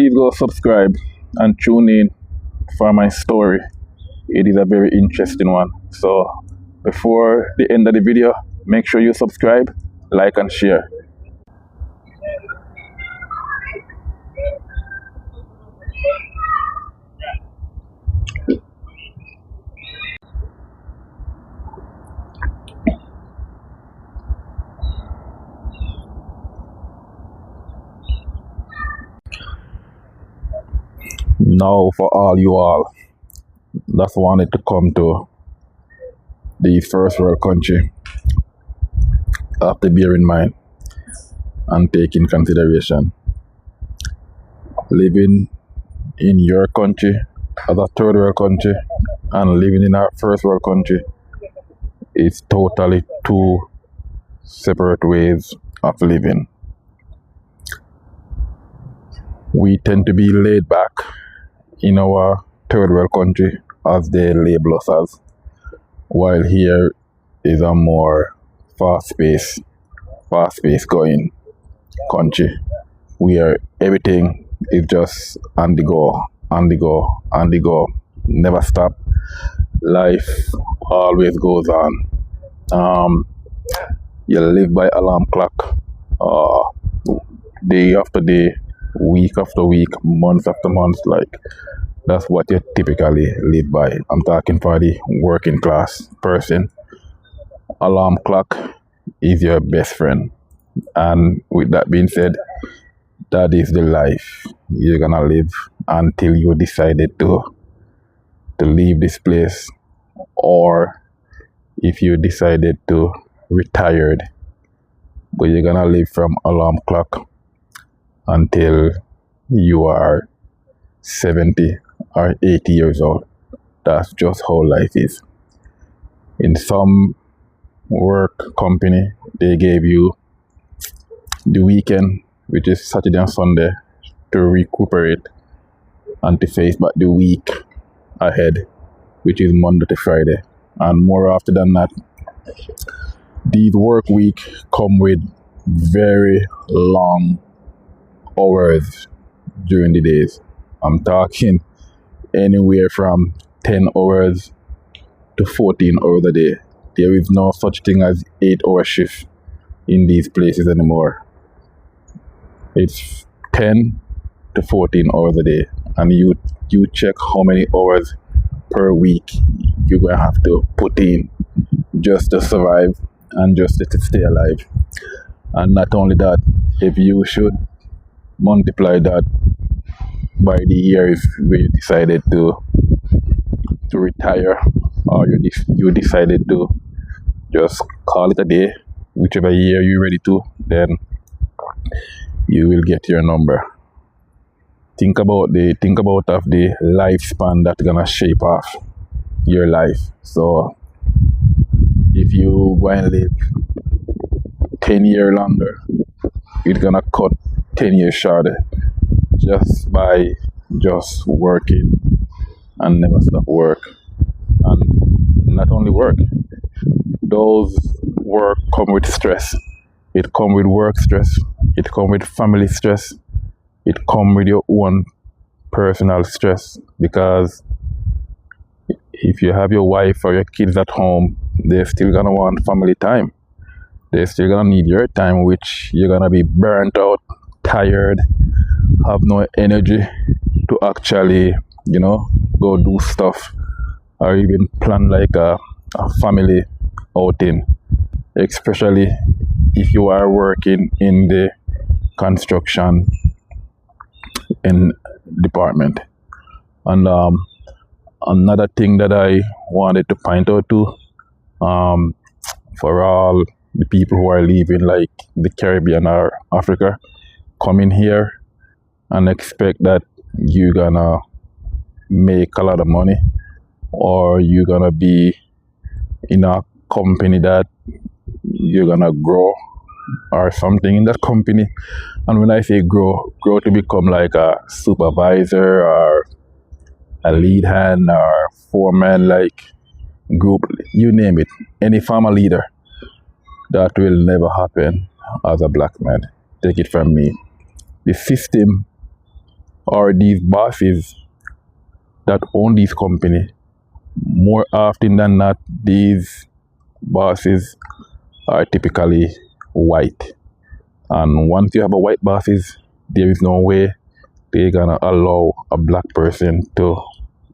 please go subscribe and tune in for my story. It is a very interesting one. So before the end of the video, make sure you subscribe, like and share. Now for you all that wanted to come to the first world country, have to bear in mind and take in consideration living in your country as a third world country and living in our first world country is totally two separate ways of living. We tend to be laid back in our third world country, as they label us as, while here is a more fast-paced going country where everything is just on the go, never stop. Life always goes on. You live by alarm clock, day after day, week after week, month after month. Like, that's what you typically live by. I'm talking for the working class person. Alarm clock is your best friend. And with that being said, that is the life you're gonna live until you decided to leave this place, or if you decided to retired, but you're gonna live from alarm clock until you are 70 or 80 years old. That's just how life is. In some work company, they gave you the weekend, which is Saturday and Sunday, to recuperate and to face back the week ahead, which is Monday to Friday. And more after than that, these work week come with very long hours during the days. I'm talking anywhere from 10 hours to 14 hours a day. There is no such thing as 8-hour shift in these places anymore. It's 10 to 14 hours a day, and you check how many hours per week you're gonna have to put in just to survive and just to stay alive. And not only that, if you should multiply that by the years where you decided to retire, or you decided to just call it a day, whichever year you're ready to, then you will get your number. Think about of the lifespan that's gonna shape off your life. So if you go and live 10 years longer, it's gonna cut 10 years shorter just by just working and never stop work. And not only work, those work come with stress. It come with work stress, it come with family stress, it come with your own personal stress, because if you have your wife or your kids at home, they're still gonna want family time. They're still gonna need your time, which you're gonna be burnt out, tired, have no energy to actually, go do stuff or even plan like a family outing, especially if you are working in the construction in department. And another thing that I wanted to point out too, for all the people who are leaving like the Caribbean or Africa, coming here and expect that you're gonna make a lot of money, or you're gonna be in a company that you're gonna grow or something in that company. And when I say grow to become like a supervisor or a lead hand or foreman, like group, you name it, any farmer leader, that will never happen as a black man. Take it from me. The system or these bosses that own these company, more often than not, these bosses are typically white. And once you have a white bosses, there is no way they're gonna allow a black person to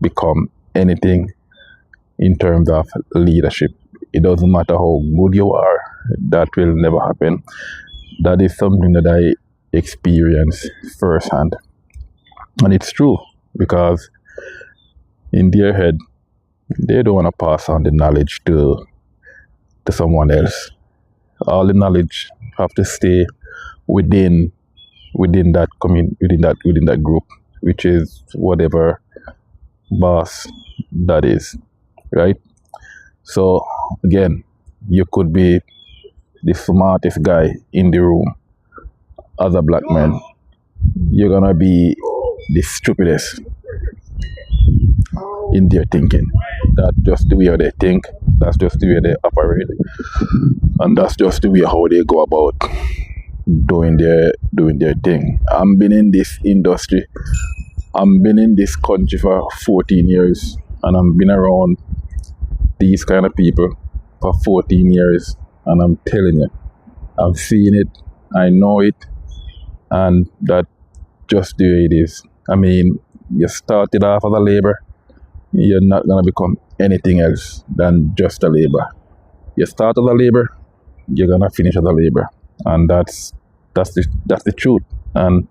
become anything in terms of leadership. It doesn't matter how good you are, that will never happen. That is something that I experience firsthand. And it's true because in their head, they don't want to pass on the knowledge to someone else. All the knowledge have to stay within that within that group, which is whatever boss that is, right? So again, you could be the smartest guy in the room. As a black man, you're gonna be the stupidest in their thinking. That's just the way they think. That's just the way they operate, and that's just the way how they go about doing their thing. I've been in this industry. I've been in this country for 14 years, and I've been around these kind of people for 14 years, and I'm telling you, I've seen it, I know it, and that just the way it is. I mean, you started off as a labor, you're not gonna become anything else than just a labor. You start as a labor, you're gonna finish as a labor, and that's the truth, and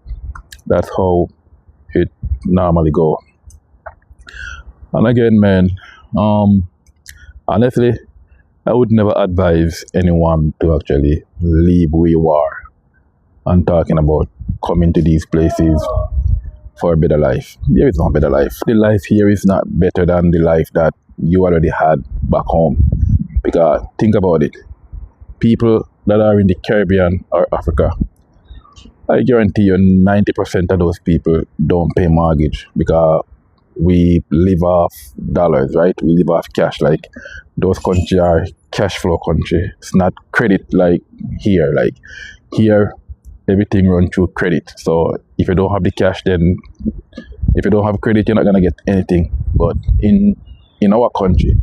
that's how it normally go. And again, man, honestly, I would never advise anyone to actually leave where you are and talking about coming to these places for a better life. There is no better life. The life here is not better than the life that you already had back home. Because think about it. People that are in the Caribbean or Africa, I guarantee you 90% of those people don't pay mortgage because we live off dollars, right? We live off cash. Like those countries are cash flow country. It's not credit like here. Like here, everything runs through credit. So if you don't have the cash, then if you don't have credit, you're not gonna get anything. But in our country,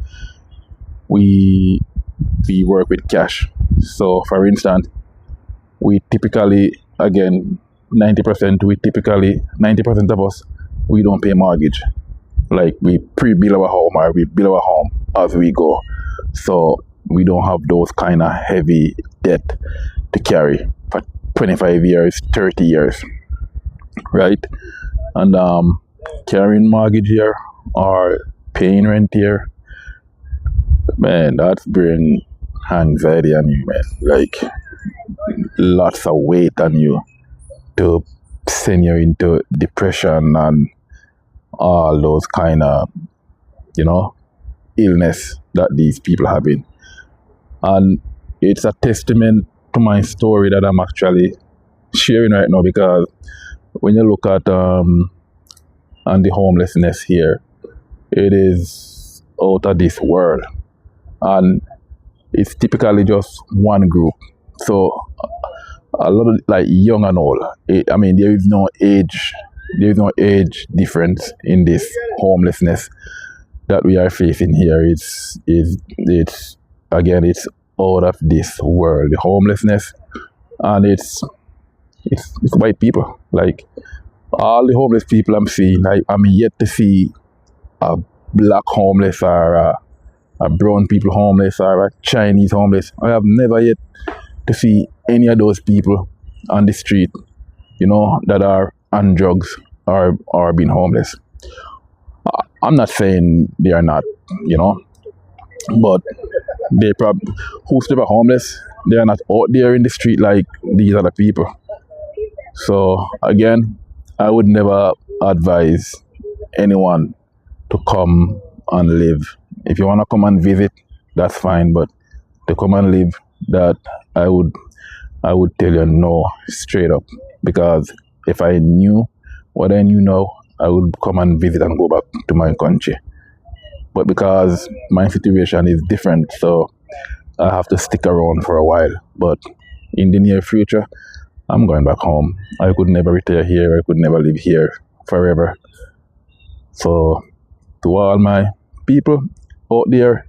we work with cash. So for instance, we typically, again, 90% of us, we don't pay mortgage. Like we pre-bill our home or we bill our home as we go. So we don't have those kind of heavy debt to carry for 25 years, 30 years, right? And carrying mortgage here or paying rent here, man, that's bring anxiety on you, man. Like lots of weight on you to send you into depression and all those kind of, illness that these people have in. And it's a testament to my story that I'm actually sharing right now, because when you look at and the homelessness here, it is out of this world, and it's typically just one group. So a lot of like young and old. I mean, there is no age difference in this homelessness that we are facing here. It's again, it's out of this world, the homelessness, and it's white people. Like all the homeless people I'm seeing, I'm yet to see a black homeless or a brown people homeless or a Chinese homeless. I have never yet to see any of those people on the street, that are on drugs or being homeless. I'm not saying they are not, but they probably, who's never homeless, they are not out there in the street like these other people. So again, I would never advise anyone to come and live. If you want to come and visit, that's fine, but to come and live, that I would tell you no, straight up, because if I knew what I knew now, I would come and visit and go back to my country. But because my situation is different, so I have to stick around for a while. But in the near future, I'm going back home. I could never retire here. I could never live here forever. So to all my people out there,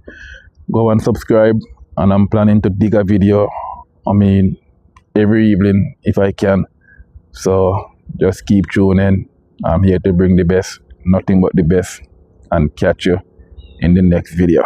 go and subscribe. And I'm planning to dig a video, every evening if I can. So just keep tuning. I'm here to bring the best, nothing but the best, and catch you in the next video.